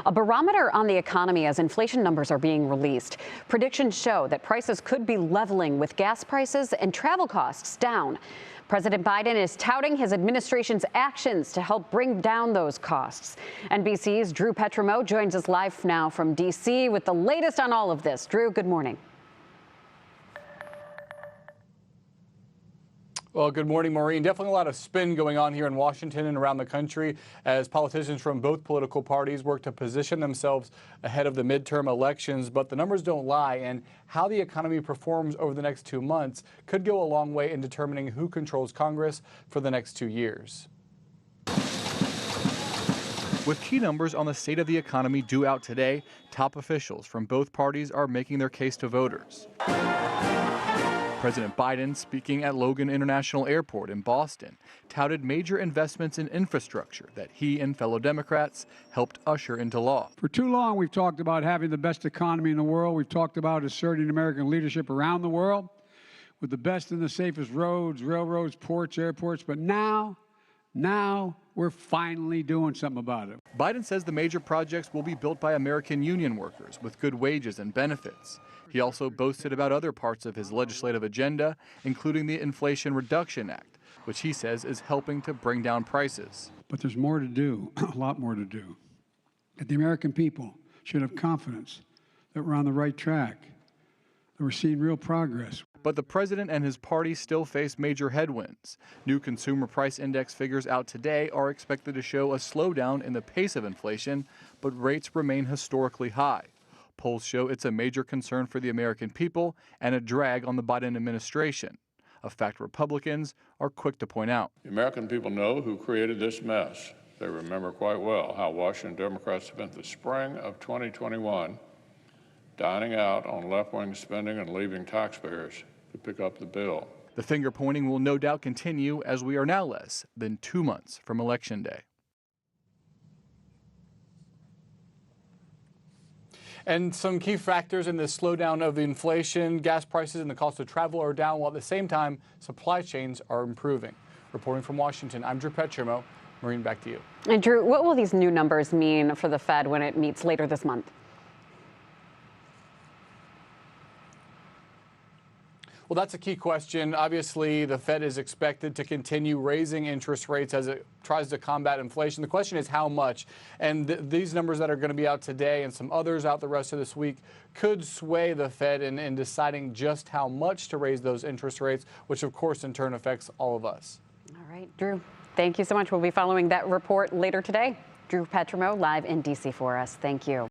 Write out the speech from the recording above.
A barometer on the economy as inflation numbers are being released. Predictions show that prices could be leveling with gas prices and travel costs down. President Biden is touting his administration's actions to help bring down those costs. NBC's Drew Petrimo joins us live now from D.C. with the latest on all of this. Drew, good morning. Well, good morning, Maureen. Definitely a lot of spin going on here in Washington and around the country as politicians from both political parties work to position themselves ahead of the midterm elections. But the numbers don't lie, and how the economy performs over the next 2 months could go a long way in determining who controls Congress for the next 2 years. With key numbers on the state of the economy due out today, top officials from both parties are making their case to voters. President Biden, speaking at Logan International Airport in Boston, touted major investments in infrastructure that he and fellow Democrats helped usher into law. For too long, we've talked about having the best economy in the world. We've talked about asserting American leadership around the world with the best and the safest roads, railroads, ports, airports. But now we're finally doing something about it. Biden says the major projects will be built by American union workers with good wages and benefits. He also boasted about other parts of his legislative agenda, including the Inflation Reduction Act, which he says is helping to bring down prices. But there's more to do, a lot more to do. And the American people should have confidence that we're on the right track, that we're seeing real progress. But the president and his party still face major headwinds. New consumer price index figures out today are expected to show a slowdown in the pace of inflation, but rates remain historically high. Polls show it's a major concern for the American people and a drag on the Biden administration, a fact Republicans are quick to point out. The American people know who created this mess. They remember quite well how Washington Democrats spent the spring of 2021 dining out on left-wing spending and leaving taxpayers to pick up the bill. The finger pointing will no doubt continue as we are now less than 2 months from Election Day. And some key factors in the slowdown of the inflation, gas prices and the cost of travel are down, while at the same time, supply chains are improving. Reporting from Washington, I'm Drew Petrimo. Maureen, back to you. And Drew, what will these new numbers mean for the Fed when it meets later this month? Well, that's a key question. Obviously, the Fed is expected to continue raising interest rates as it tries to combat inflation. The question is how much. And these numbers that are going to be out today and some others out the rest of this week could sway the Fed in deciding just how much to raise those interest rates, which, of course, in turn affects all of us. All right, Drew, thank you so much. We'll be following that report later today. Drew Petrimo live in D.C. for us. Thank you.